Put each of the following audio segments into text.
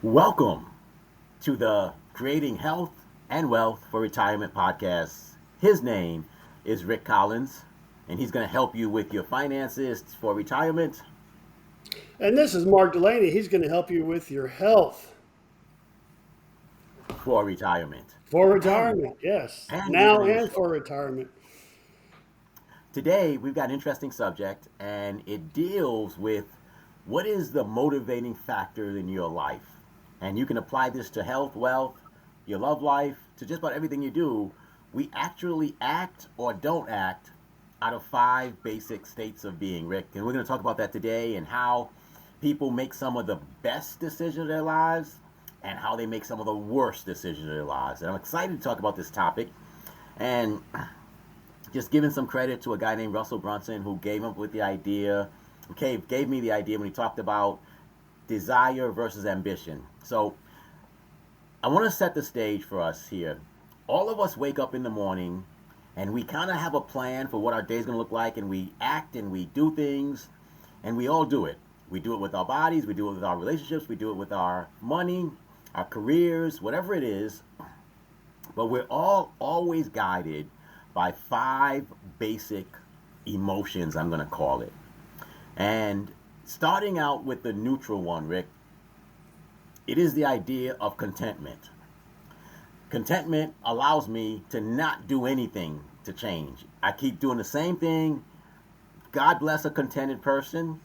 Welcome to the Creating Health and Wealth for Retirement podcast. His name is Rick Collins, and he's going to help you with your finances for retirement. And this is Mark Delaney. He's going to help you with your health For retirement. for And retirement. Yes, and we're now going to use and for retirement. today we've got an interesting subject, and it deals with what is the motivating factor in your life. And you can apply this to health, wealth, your love life, to just about everything you do. We actually act or don't act out of five basic states of being, Rick. And we're going to talk about that today and how people make some of the best decisions of their lives and how they make some of the worst decisions of their lives. And I'm excited to talk about this topic. And just giving some credit to a guy named Russell Brunson who gave up with the idea, gave me the idea when he talked about desire versus ambition. So I want to set the stage for us here. All of us wake up in the morning and we kind of have a plan for what our day's going to look like, and we act and we do things, and we all do it. We do it with our bodies, we do it with our relationships, we do it with our money, our careers, whatever it is. But we're all always guided by five basic emotions, I'm going to call it. And starting out with the neutral one, Rick, it is the idea of contentment. Contentment allows me to not do anything to change. I keep doing the same thing. God bless a contented person.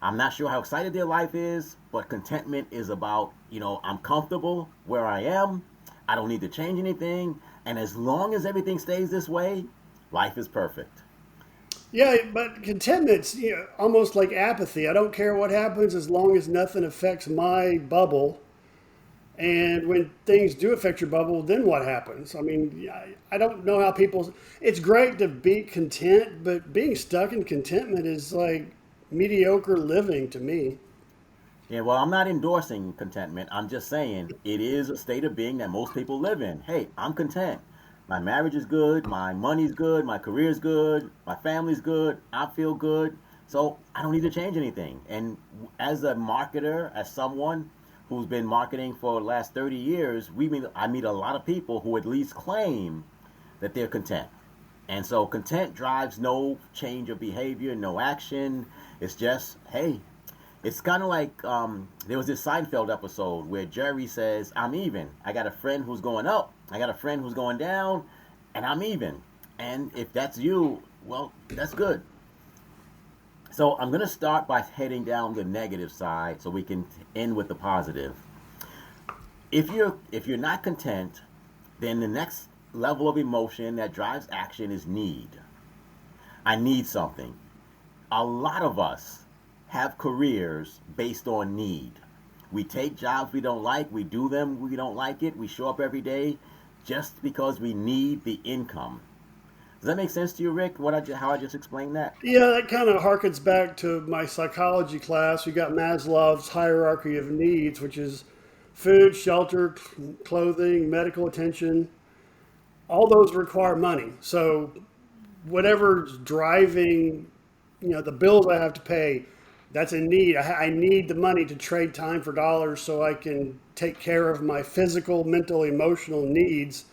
I'm not sure how excited their life is, but contentment is about, I'm comfortable where I am. I don't need to change anything. And as long as everything stays this way, life is perfect. Yeah, but contentment's almost like apathy. I don't care what happens as long as nothing affects my bubble. And when things do affect your bubble, then what happens? I mean, I don't know how people. It's great to be content, but being stuck in contentment is like mediocre living to me. Yeah, well, I'm not endorsing contentment. I'm just saying it is a state of being that most people live in. Hey, I'm content. My marriage is good, my money's good, my career's good, my family's good, I feel good. So I don't need to change anything. And as a marketer, as someone who's been marketing for the last 30 years, I meet a lot of people who at least claim that they're content. And so content drives no change of behavior, no action. It's just, hey, it's kind of like there was this Seinfeld episode where Jerry says, I'm even. I got a friend who's going up, I got a friend who's going down, and I'm even. And if that's you, well, that's good. So I'm going to start by heading down the negative side so we can end with the positive. If you're not content, then the next level of emotion that drives action is need. I need something. A lot of us have careers based on need. We take jobs we don't like, we do them, we don't like it, we show up every day just because we need the income. Does that make sense to you, Rick? How I just explained that? Yeah, that kind of harkens back to my psychology class. We got Maslow's hierarchy of needs, which is food, shelter, clothing, medical attention. All those require money. So whatever's driving, the bills I have to pay, that's a need. I need the money to trade time for dollars so I can take care of my physical, mental, emotional needs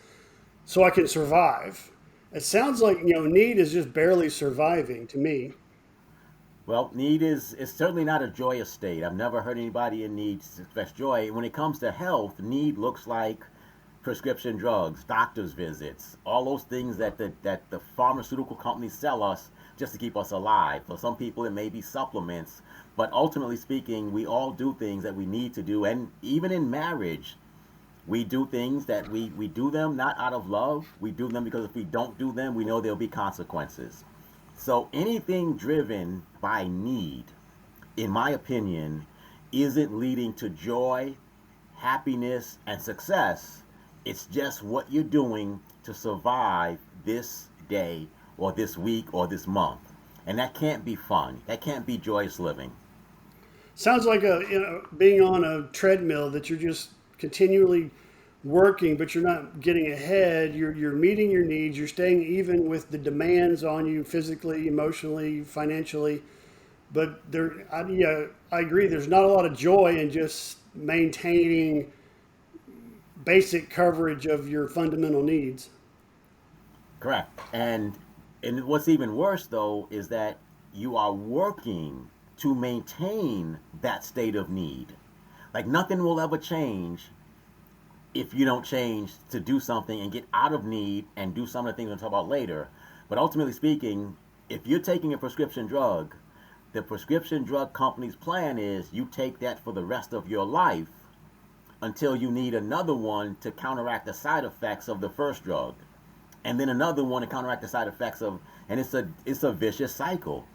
so I can survive. It sounds like, need is just barely surviving to me. Well, need is certainly not a joyous state. I've never heard anybody in need express joy. When it comes to health, need looks like prescription drugs, doctor's visits, all those things that the pharmaceutical companies sell us just to keep us alive. For some people, it may be supplements, but ultimately speaking, we all do things that we need to do. And even in marriage, we do things that we do them not out of love. We do them because if we don't do them, we know there'll be consequences. So anything driven by need, in my opinion, isn't leading to joy, happiness, and success. It's just what you're doing to survive this day or this week or this month. And that can't be fun. That can't be joyous living. Sounds like being on a treadmill that you're just continually working, but you're not getting ahead. You're meeting your needs. You're staying even with the demands on you physically, emotionally, financially. But I agree. There's not a lot of joy in just maintaining basic coverage of your fundamental needs. Correct. And what's even worse though is that you are working to maintain that state of need. Like nothing will ever change if you don't change to do something and get out of need and do some of the things we'll talk about later. But ultimately speaking, if you're taking a prescription drug, the prescription drug company's plan is you take that for the rest of your life until you need another one to counteract the side effects of the first drug, and then another one to counteract the side effects of, and it's a vicious cycle.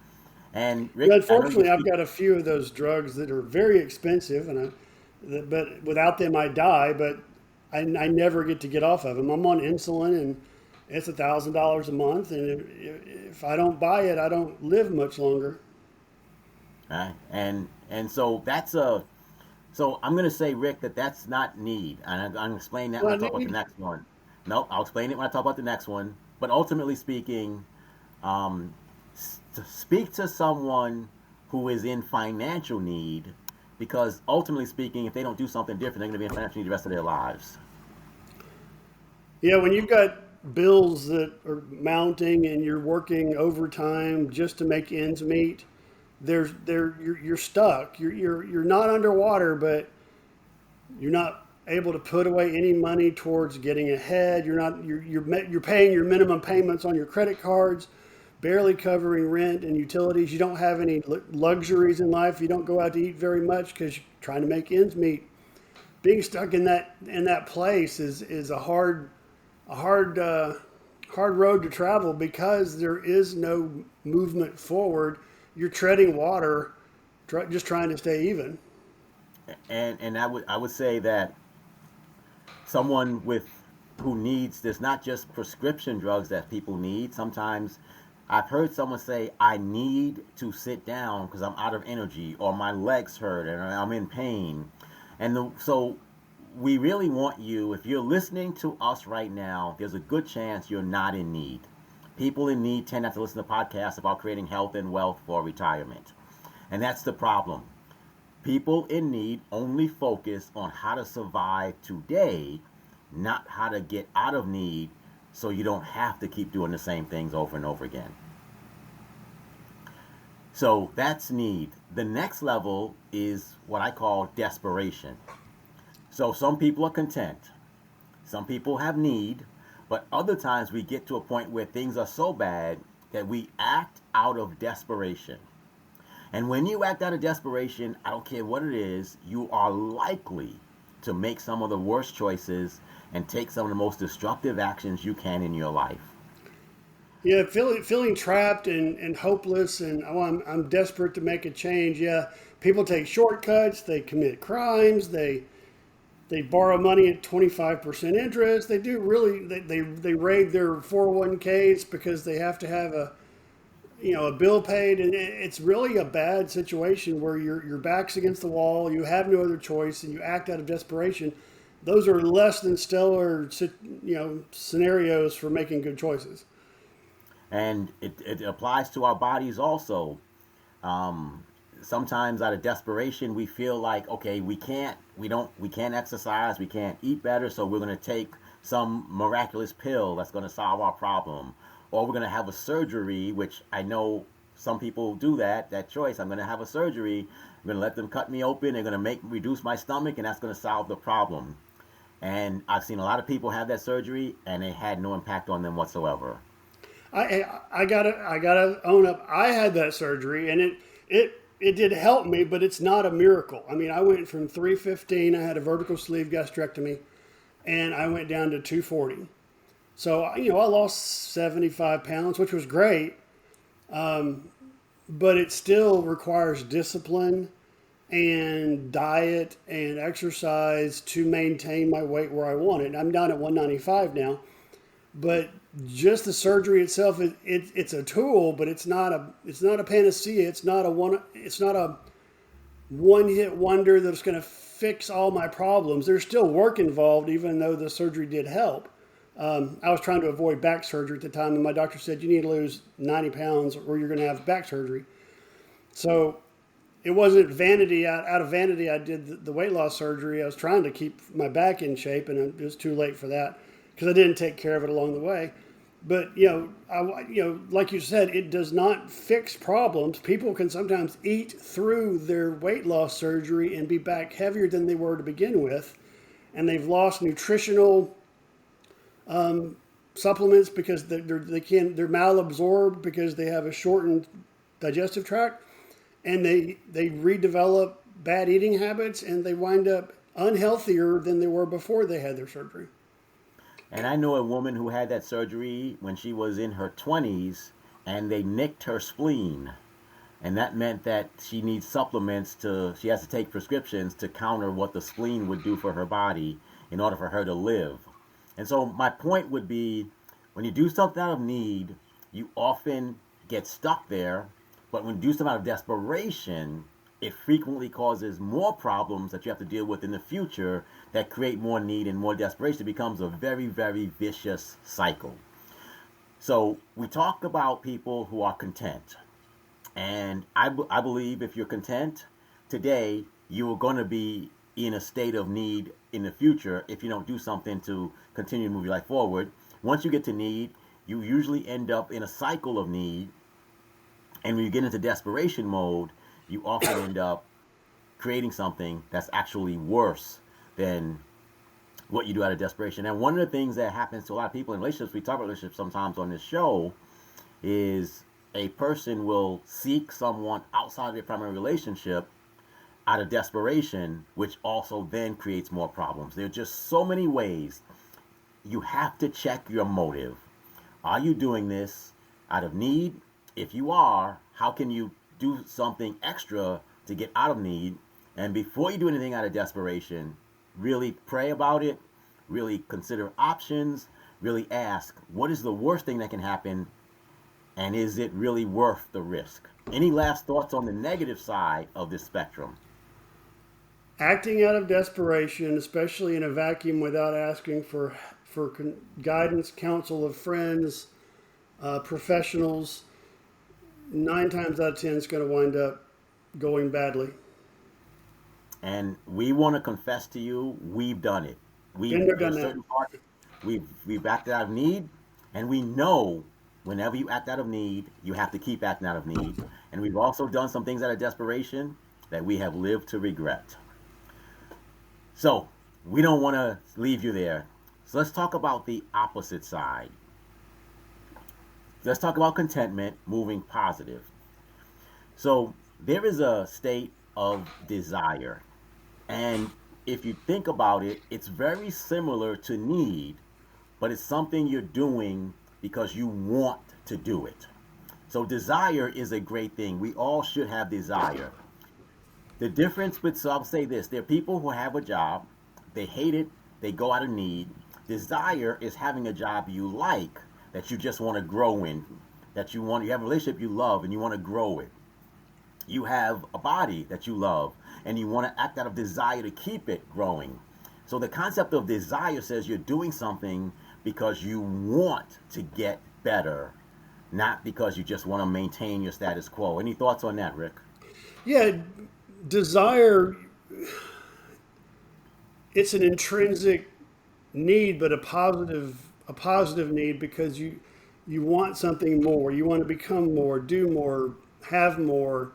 And Rick, I know you Unfortunately, I've speak. got a few of those drugs that are very expensive, but without them, I die. But I never get off of them. I'm on insulin, and it's $1,000 a month, and if I don't buy it, I don't live much longer. Right? And so that's a so I'm gonna say, Rick, that that's not need, and I'm gonna explain that when I Well, talk about the next one. No, I'll explain it when I talk about the next one. But ultimately speaking, um, to speak to someone who is in financial need, because ultimately speaking, if they don't do something different, they're gonna be in financial need the rest of their lives. yeah, when you've got bills that are mounting and you're working overtime just to make ends meet, you're stuck. You're not underwater, but you're not able to put away any money towards getting ahead. You're paying your minimum payments on your credit cards, barely covering rent and utilities. You don't have any luxuries in life. You don't go out to eat very much because you're trying to make ends meet. Being stuck in that place is a hard road to travel because there is no movement forward. You're treading water, just trying to stay even. And I would say that someone with who needs, there's not just prescription drugs that people need. Sometimes I've heard someone say, I need to sit down because I'm out of energy or my legs hurt and I'm in pain. So we really want you, if you're listening to us right now, there's a good chance you're not in need. People in need tend not to listen to podcasts about creating health and wealth for retirement. And that's the problem. People in need only focus on how to survive today, not how to get out of need so you don't have to keep doing the same things over and over again. So that's need. The next level is what I call desperation. So some people are content, some people have need, but other times we get to a point where things are so bad that we act out of desperation. And when you act out of desperation, I don't care what it is, you are likely to make some of the worst choices and take some of the most destructive actions you can in your life. Yeah, feeling trapped and hopeless, and oh, I'm desperate to make a change. Yeah, people take shortcuts. They commit crimes. They borrow money at 25% interest. They do really. They raid their 401ks because they have to have a bill paid, and it's really a bad situation where your back's against the wall. You have no other choice, and you act out of desperation. Those are less than stellar, scenarios for making good choices. And it applies to our bodies also. Um, Sometimes out of desperation we feel like, okay, we can't exercise, we can't eat better, so we're going to take some miraculous pill that's going to solve our problem, or we're going to have a surgery, which I know some people do that choice. I'm going to have a surgery, I'm going to let them cut me open, they're going to make reduce my stomach, and that's going to solve the problem. And I've seen a lot of people have that surgery and it had no impact on them whatsoever. I gotta own up. I had that surgery, and it did help me, but it's not a miracle. I mean, I went from 315. I had a vertical sleeve gastrectomy, and I went down to 240. So I lost 75 pounds, which was great, but it still requires discipline and diet and exercise to maintain my weight where I want it. I'm down at 195 now, but just the surgery itself, it's a tool, but it's not a panacea. It's not a one hit wonder that's going to fix all my problems. There's still work involved, even though the surgery did help. I was trying to avoid back surgery at the time, and my doctor said you need to lose 90 pounds or you're going to have back surgery. So it wasn't vanity. Out of vanity, I did the weight loss surgery. I was trying to keep my back in shape, and it was too late for that because I didn't take care of it along the way. But like you said, it does not fix problems. People can sometimes eat through their weight loss surgery and be back heavier than they were to begin with, and they've lost nutritional supplements because they're malabsorbed because they have a shortened digestive tract, and they redevelop bad eating habits, and they wind up unhealthier than they were before they had their surgery. And I know a woman who had that surgery when she was in her 20s, and they nicked her spleen. And that meant that she needs supplements she has to take prescriptions to counter what the spleen would do for her body in order for her to live. And so my point would be, when you do something out of need, you often get stuck there. But when you do something out of desperation, it frequently causes more problems that you have to deal with in the future that create more need and more desperation. It becomes a very, very vicious cycle. So we talk about people who are content. And I believe if you're content today, you are going to be in a state of need in the future if you don't do something to continue to move your life forward. Once you get to need, you usually end up in a cycle of need. And when you get into desperation mode, you often end up creating something that's actually worse than what you do out of desperation. And one of the things that happens to a lot of people in relationships, we talk about relationships sometimes on this show, is a person will seek someone outside of their primary relationship out of desperation, which also then creates more problems. There are just so many ways. You have to check your motive. Are you doing this out of need? If you are, how can you do something extra to get out of need? And before you do anything out of desperation, really pray about it, really consider options, really ask, what is the worst thing that can happen, and is it really worth the risk? Any last thoughts on the negative side of this spectrum? Acting out of desperation, especially in a vacuum without asking for guidance, counsel of friends, professionals, 9 times out of 10 is going to wind up going badly. And we want to confess to you, we've done it. Been there, done There's that. certain parts we've acted out of need, and we know whenever you act out of need, you have to keep acting out of need. And we've also done some things out of desperation that we have lived to regret. So we don't want to leave you there. So let's talk about the opposite side. Let's talk about contentment, moving positive. So there is a state of desire. And if you think about it, it's very similar to need, but it's something you're doing because you want to do it. So desire is a great thing. We all should have desire. The difference with, so I'll say this, there are people who have a job, they hate it, they go out of need. Desire is having a job you like, that you just want to grow in, you have a relationship you love and you want to grow it. You have a body that you love and you want to act out of desire to keep it growing. So the concept of desire says you're doing something because you want to get better, not because you just want to maintain your status quo. Any thoughts on that, Rick? Yeah, desire, it's an intrinsic need, but a positive need because you want something more. You want to become more, do more, have more,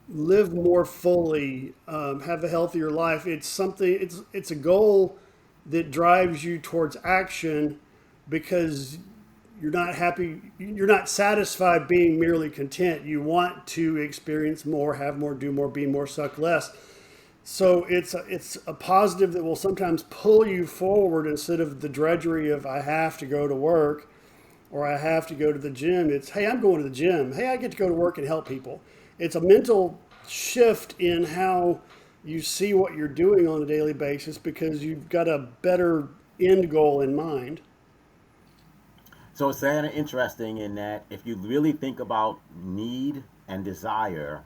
live more fully, have a healthier life. It's something. It's a goal that drives you towards action because you're not happy. You're not satisfied being merely content. You want to experience more, have more, do more, be more, suck less. So it's a positive that will sometimes pull you forward instead of the drudgery of I have to go to work or I have to go to the gym. It's, hey, I'm going to the gym. Hey, I get to go to work and help people. It's a mental shift in how you see what you're doing on a daily basis because you've got a better end goal in mind. So it's kind of interesting in that if you really think about need and desire,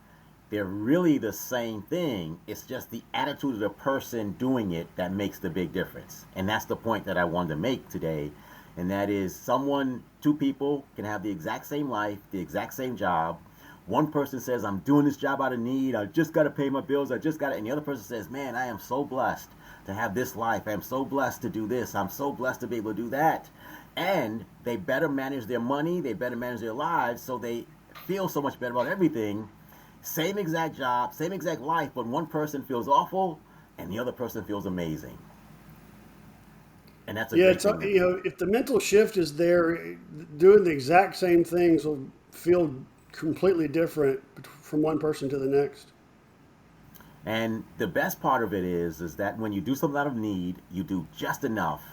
they're really the same thing. It's just the attitude of the person doing it that makes the big difference. And that's the point that I wanted to make today. And that is two people can have the exact same life, the exact same job. One person says, I'm doing this job out of need. I just got to pay my bills. I just got to. And the other person says, man, I am so blessed to have this life. I am so blessed to do this. I'm so blessed to be able to do that. And they better manage their money. They better manage their lives. So they feel so much better about everything. Same exact job, same exact life, but one person feels awful and the other person feels amazing. And that's a Yeah, great it's thing to you do. know, if the mental shift is there, doing the exact same things will feel completely different from one person to the next. And the best part of it is that when you do something out of need, you do just enough.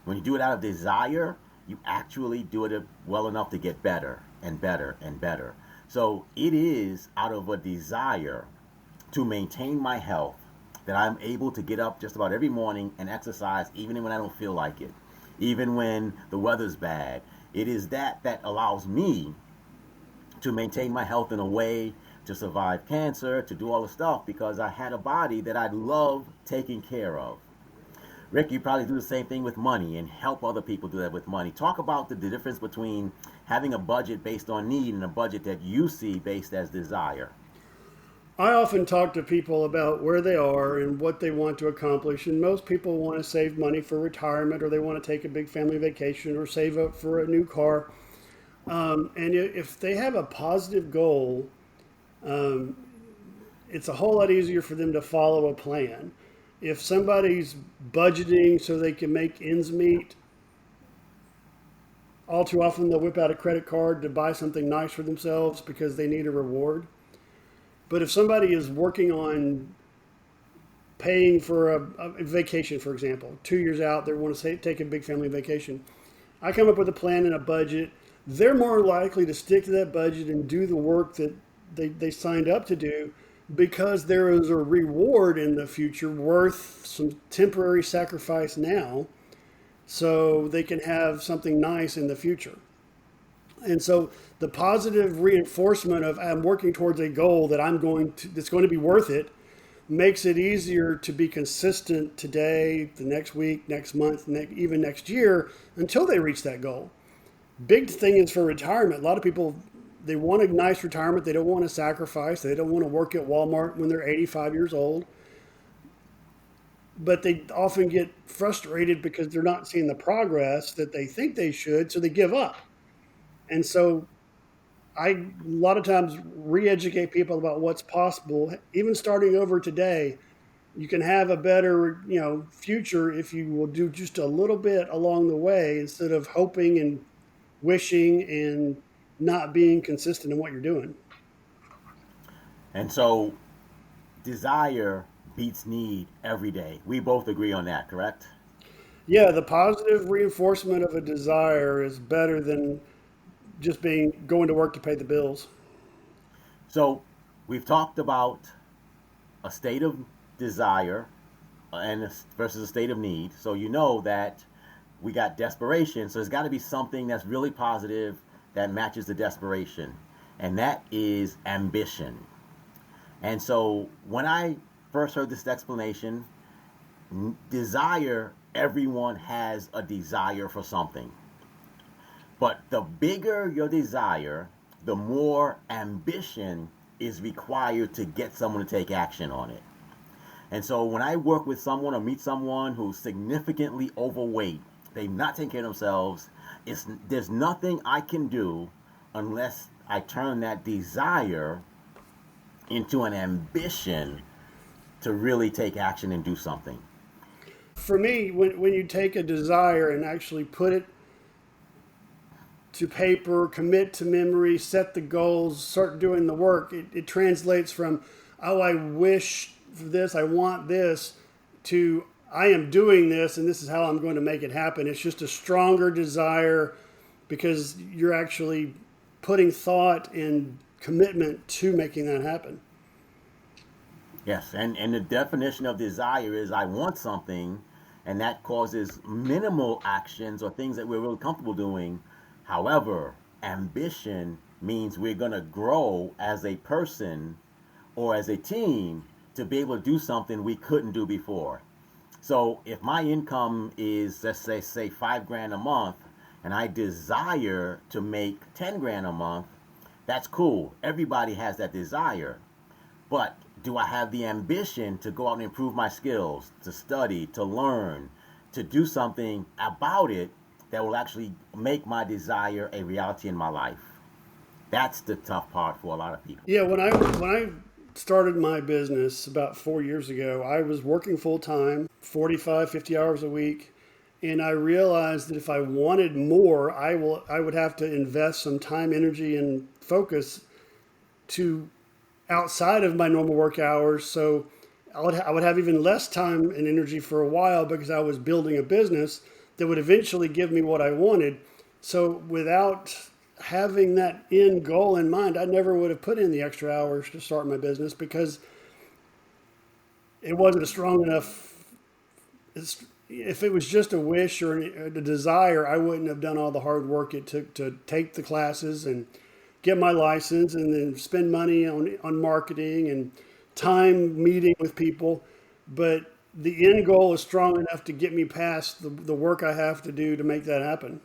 When you do it out of desire, you actually do it well enough to get better and better and better. So it is out of a desire to maintain my health that I'm able to get up just about every morning and exercise even when I don't feel like it, even when the weather's bad. It is that allows me to maintain my health in a way to survive cancer, to do all the stuff because I had a body that I love taking care of. Rick, you probably do the same thing with money and help other people do that with money. Talk about the difference between having a budget based on need and a budget that you see based as desire. I often talk to people about where they are and what they want to accomplish, and most people want to save money for retirement, or they want to take a big family vacation, or save up for a new car. And if they have a positive goal, it's a whole lot easier for them to follow a plan. If somebody's budgeting so they can make ends meet, all too often they'll whip out a credit card to buy something nice for themselves because they need a reward. But if somebody is working on paying for a vacation, for example, 2 years out, they want to take a big family vacation. I come up with a plan and a budget. They're more likely to stick to that budget and do the work that they signed up to do because there is a reward in the future worth some temporary sacrifice now so they can have something nice in the future. And so the positive reinforcement of I'm working towards a goal that that's going to be worth it makes it easier to be consistent today, the next week, next month, even next year until they reach that goal. Big thing is for retirement. A lot of people they want a nice retirement. They don't want to sacrifice. They don't want to work at Walmart when they're 85 years old. But they often get frustrated because they're not seeing the progress that they think they should, so they give up. And so I a lot of times re-educate people about what's possible, even starting over today. You can have a better, future if you will do just a little bit along the way instead of hoping and wishing and not being consistent in what you're doing. And so desire beats need every day. We both agree on that, correct? Yeah, the positive reinforcement of a desire is better than just being going to work to pay the bills. So we've talked about a state of desire versus a state of need. So you know that we got desperation. So there's got to be something that's really positive that matches the desperation, and that is ambition. And so when I first heard this explanation, desire, everyone has a desire for something. But the bigger your desire, the more ambition is required to get someone to take action on it. And so when I work with someone or meet someone who's significantly overweight, they've not taken care of themselves, there's nothing I can do unless I turn that desire into an ambition to really take action and do something. For me, when you take a desire and actually put it to paper, commit to memory, set the goals, start doing the work, it translates from, oh, I wish for this, I want this, to I am doing this and this is how I'm going to make it happen. It's just a stronger desire because you're actually putting thought and commitment to making that happen. Yes, and the definition of desire is I want something, and that causes minimal actions or things that we're really comfortable doing. However, ambition means we're going to grow as a person or as a team to be able to do something we couldn't do before. So if my income is, let's say 5 grand a month, and I desire to make 10 grand a month, That's cool. Everybody has that desire. But do I have the ambition to go out and improve my skills, to study, to learn, to do something about it that will actually make my desire a reality in my life? That's the tough part for a lot of people. Yeah, when I started my business about 4 years ago, I was working full time, 45, 50 hours a week, and I realized that if I wanted more, I would have to invest some time, energy, and focus to outside of my normal work hours. So I would have even less time and energy for a while because I was building a business that would eventually give me what I wanted. So without having that end goal in mind, I never would have put in the extra hours to start my business because it wasn't a strong enough. If it was just a wish or a desire, I wouldn't have done all the hard work it took to take the classes and get my license and then spend money on marketing and time meeting with people. But the end goal is strong enough to get me past the work I have to do to make that happen.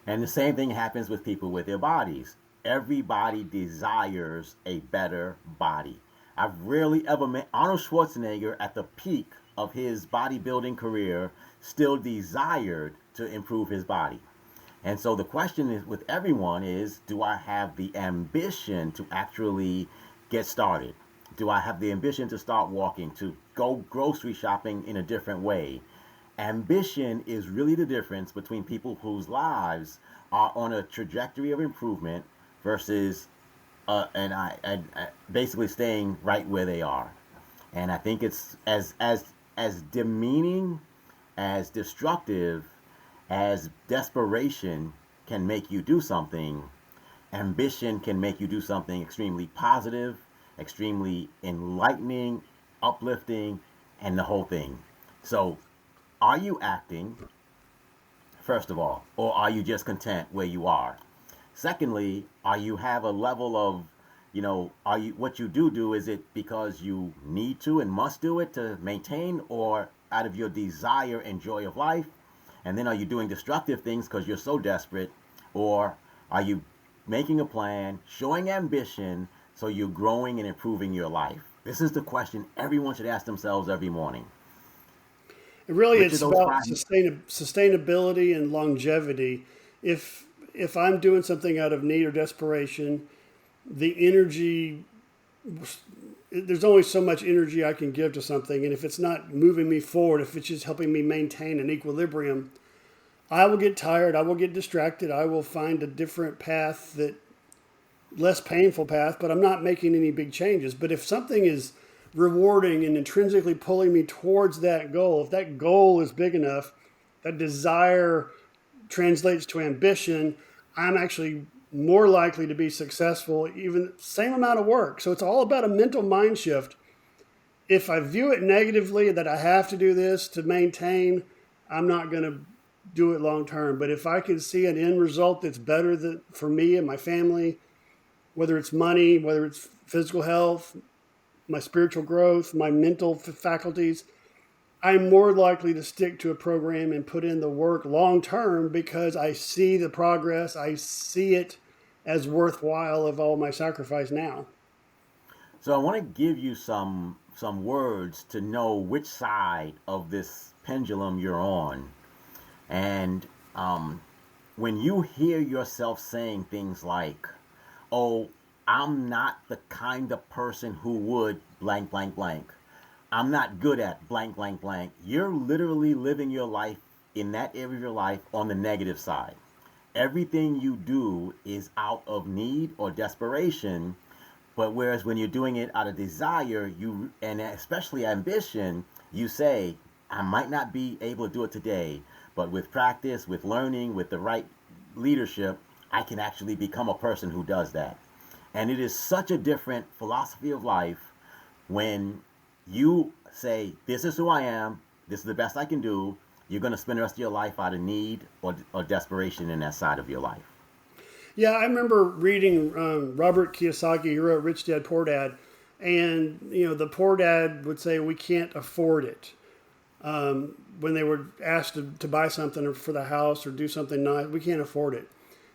And the same thing happens with people with their bodies. Everybody desires a better body. I've rarely ever met Arnold Schwarzenegger at the peak of his bodybuilding career still desired to improve his body. And so the question is with everyone is, do I have the ambition to actually get started? Do I have the ambition to start walking, to go grocery shopping in a different way? Ambition is really the difference between people whose lives are on a trajectory of improvement versus basically staying right where they are. And I think it's as demeaning, as destructive as desperation can make you do something, ambition can make you do something extremely positive, extremely enlightening, uplifting, and the whole thing. So, are you acting, first of all, or are you just content where you are? Secondly, are you have a level of, are you what you do is it because you need to and must do it to maintain, or out of your desire and joy of life? And then are you doing destructive things because you're so desperate, or are you making a plan, showing ambition, so you're growing and improving your life? This is the question everyone should ask themselves every morning. It really Which of it's those about five? sustainability and longevity. If I'm doing something out of need or desperation, the energy there's only so much energy I can give to something, and if it's not moving me forward, if it's just helping me maintain an equilibrium, I will get tired. I will get distracted. I will find a different path that less painful path, but I'm not making any big changes. But if something is rewarding and intrinsically pulling me towards that goal, if that goal is big enough, that desire translates to ambition, I'm actually more likely to be successful, even same amount of work. So it's all about a mental mind shift. If I view it negatively that I have to do this to maintain, I'm not going to do it long term. But if I can see an end result that's better than, for me and my family, whether it's money, whether it's physical health, my spiritual growth, my mental faculties, I'm more likely to stick to a program and put in the work long term because I see the progress. I see it as worthwhile of all my sacrifice now. So I want to give you some words to know which side of this pendulum you're on. And when you hear yourself saying things like, "Oh, I'm not the kind of person who would blank blank blank. I'm not good at blank blank blank." You're literally living your life in that area of your life on the negative side. Everything you do is out of need or desperation, but whereas when you're doing it out of desire, you and especially ambition, you say, I might not be able to do it today, but with practice, with learning, with the right leadership, I can actually become a person who does that. And it is such a different philosophy of life when you say, this is who I am, this is the best I can do. You're going to spend the rest of your life out of need or desperation in that side of your life. Yeah, I remember reading Robert Kiyosaki, who wrote Rich Dad Poor Dad, and the poor dad would say we can't afford it. When they were asked to buy something for the house or do something nice, we can't afford it.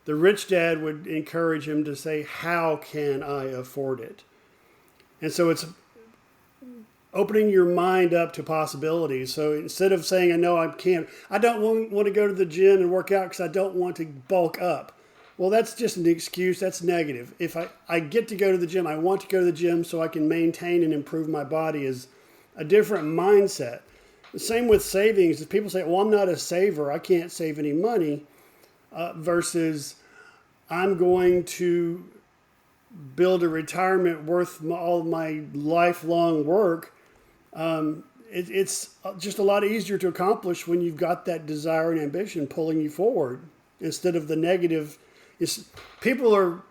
The rich dad would encourage him to say, "How can I afford it?" And so it's opening your mind up to possibilities. So instead of saying, "I know I can't, I don't want to go to the gym and work out because I don't want to bulk up." Well, that's just an excuse. That's negative. If I get to go to the gym, I want to go to the gym so I can maintain and improve my body is a different mindset. The same with savings. If people say, "Well, I'm not a saver, I can't save any money," versus I'm going to build a retirement worth all my lifelong work. It's just a lot easier to accomplish when you've got that desire and ambition pulling you forward instead of the negative. People are,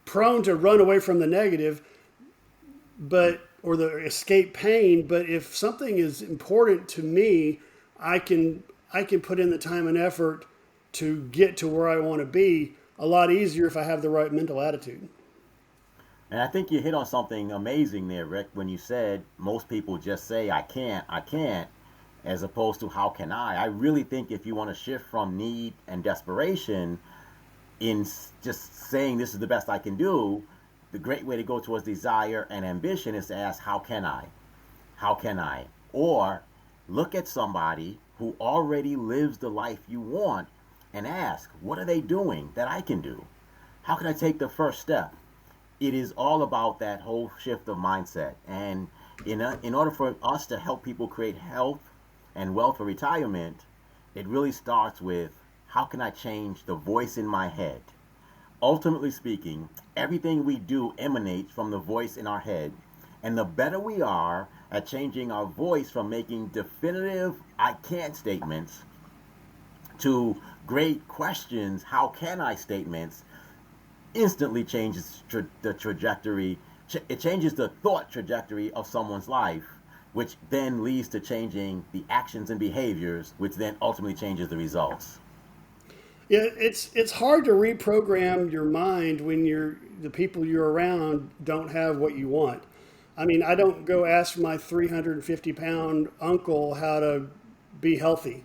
prone to run away from the negative, but or the escape pain. But if something is important to me, I can put in the time and effort to get to where I want to be a lot easier if I have the right mental attitude. And I think you hit on something amazing there, Rick, when you said most people just say, I can't, as opposed to how can I. I really think if you want to shift from need and desperation in just saying this is the best I can do, the great way to go towards desire and ambition is to ask, how can I? How can I? Or look at somebody who already lives the life you want and ask, what are they doing that I can do? How can I take the first step? It is all about that whole shift of mindset. And in order for us to help people create health and wealth for retirement, it really starts with how can I change the voice in my head? Ultimately speaking, everything we do emanates from the voice in our head. And the better we are at changing our voice from making definitive I can't statements to great questions, how can I statements, instantly changes the trajectory. It changes the thought trajectory of someone's life, which then leads to changing the actions and behaviors, which then ultimately changes the results. Yeah, it's hard to reprogram your mind when the people you're around don't have what you want. I mean, I don't go ask my 350-pound uncle how to be healthy.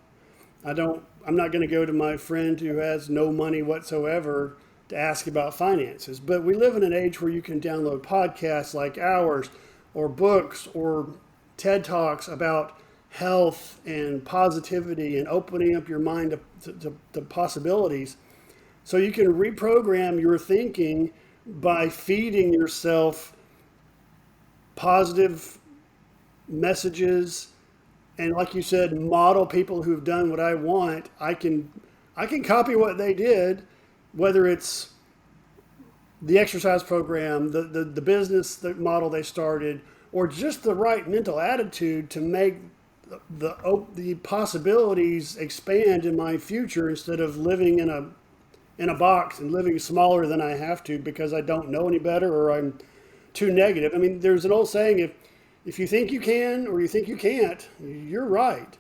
I'm not going to go to my friend who has no money whatsoever to ask about finances. But we live in an age where you can download podcasts like ours or books or TED Talks about health and positivity and opening up your mind to possibilities. So you can reprogram your thinking by feeding yourself positive messages and, like you said, model people who've done what I want. I can copy what they did, whether it's the exercise program, the business the model they started, or just the right mental attitude to make the possibilities expand in my future instead of living in a box and living smaller than I have to because I don't know any better or I'm too negative. I mean, there's an old saying: if you think you can or you think you can't, you're right.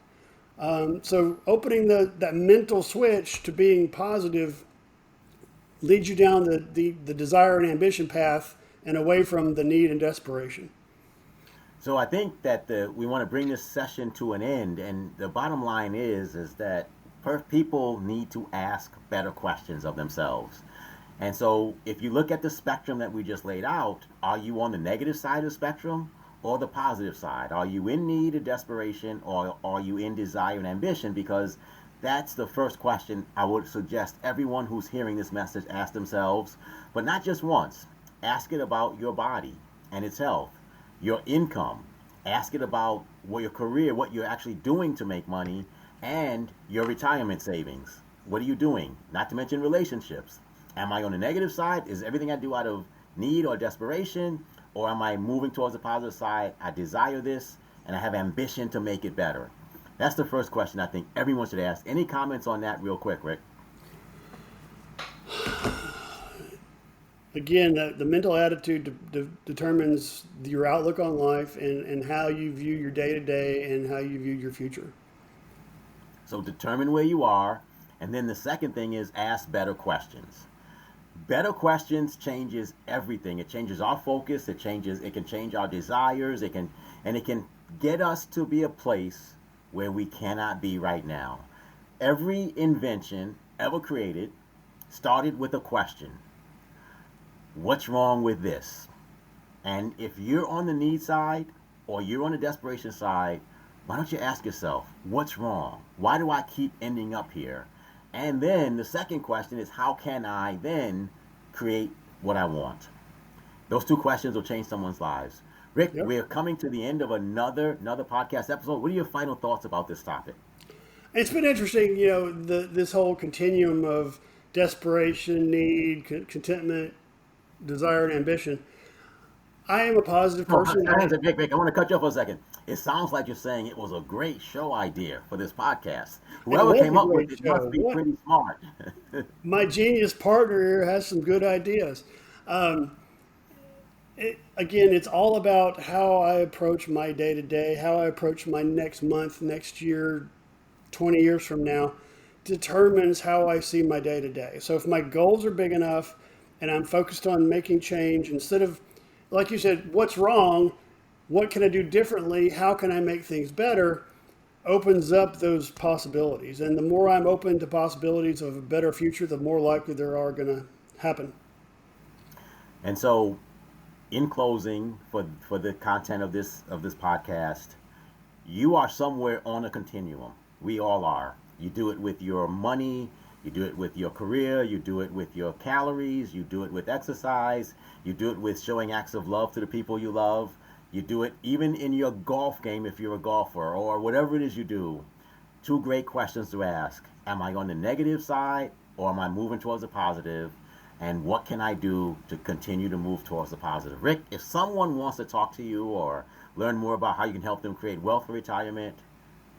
So opening that mental switch to being positive leads you down the desire and ambition path and away from the need and desperation. So I think that we want to bring this session to an end, and the bottom line is that first people need to ask better questions of themselves. And so if you look at the spectrum that we just laid out, are you on the negative side of the spectrum or the positive side? Are you in need of desperation or are you in desire and ambition? Because that's the first question I would suggest everyone who's hearing this message ask themselves, but not just once. Ask it about your body and its health, your income. Ask it about your career, what you're actually doing to make money, and your retirement savings. What are you doing? Not to mention relationships. Am I on the negative side? Is everything I do out of need or desperation? Or am I moving towards the positive side? I desire this and I have ambition to make it better. That's the first question I think everyone should ask. Any comments on that real quick, Rick? Again, the mental attitude determines your outlook on life and how you view your day to day and how you view your future. So determine where you are. And then the second thing is ask better questions. Better questions changes everything. It changes our focus. It can change our desires. It can get us to be a place where we cannot be right now. Every invention ever created started with a question. What's wrong with this? And if you're on the need side or you're on the desperation side, why don't you ask yourself, what's wrong? Why do I keep ending up here? And then the second question is, how can I then create what I want? Those two questions will change someone's lives. Rick, Yep. we're coming to the end of another podcast episode. What are your final thoughts about this topic? It's been interesting, this whole continuum of desperation, need, contentment, desire, and ambition. I am a positive Oh, person. Rick, I want to cut you off for a second. It sounds like you're saying it was a great show idea for this podcast. It Whoever was came a up with great it show. must be What pretty smart. my genius partner here has some good ideas. Again, it's all about how I approach my day to day, how I approach my next month, next year, 20 years from now, determines how I see my day to day. So if my goals are big enough and I'm focused on making change, instead of, like you said, what's wrong? What can I do differently? How can I make things better? Opens up those possibilities. And the more I'm open to possibilities of a better future, the more likely there are going to happen. And so, in closing, for the content of this podcast, you are somewhere on a continuum. We all are. You do it with your money, you do it with your career, you do it with your calories, you do it with exercise, you do it with showing acts of love to the people you love. You do it even in your golf game if you're a golfer or whatever it is you do. Two great questions to ask. Am I on the negative side or am I moving towards the positive? And what can I do to continue to move towards the positive? Rick, if someone wants to talk to you or learn more about how you can help them create wealth for retirement,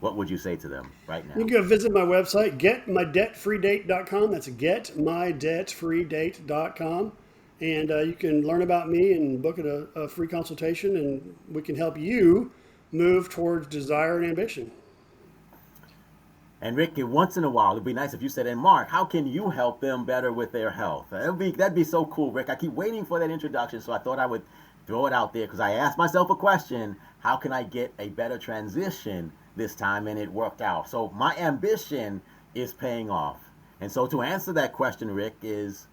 what would you say to them right You now? can go visit my website, getmydebtfreedate.com. That's getmydebtfreedate.com. And you can learn about me and book a free consultation, and we can help you move towards desire and ambition. And Rick, once in a while, it'd be nice if you said, "And Mark, how can you help them better with their health?" That'd be so cool, Rick. I keep waiting for that introduction, so I thought I would throw it out there because I asked myself a question: how can I get a better transition this time? And it worked out. So my ambition is paying off. And so to answer that question, Rick, is,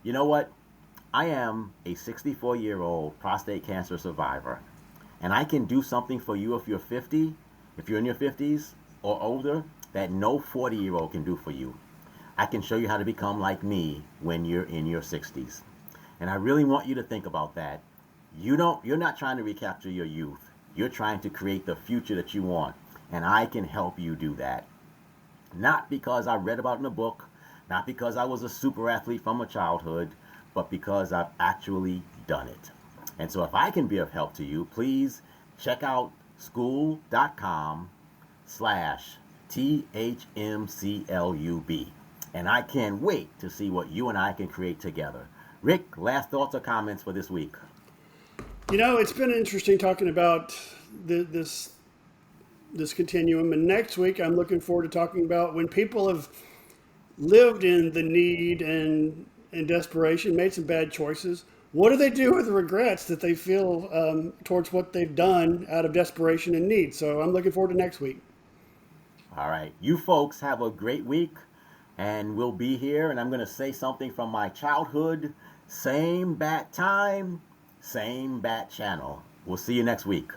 you know what? I am a 64-year-old prostate cancer survivor, and I can do something for you if you're 50, if you're in your 50s or older, that no 40-year-old can do for you. I can show you how to become like me when you're in your 60s. And I really want you to think about that. You're not trying to recapture your youth. You're trying to create the future that you want, and I can help you do that. Not because I read about it in a book, not because I was a super athlete from a childhood, but because I've actually done it. And so if I can be of help to you, please check out school.com/THMCLUB. And I can't wait to see what you and I can create together. Rick, last thoughts or comments for this week? It's been interesting talking about this continuum. And next week, I'm looking forward to talking about when people have lived in the need and desperation, made some bad choices. What do they do with the regrets that they feel towards what they've done out of desperation and need? So I'm looking forward to next week. All right. You folks have a great week, and we'll be here. And I'm going to say something from my childhood. Same bat time, same bat channel. We'll see you next week.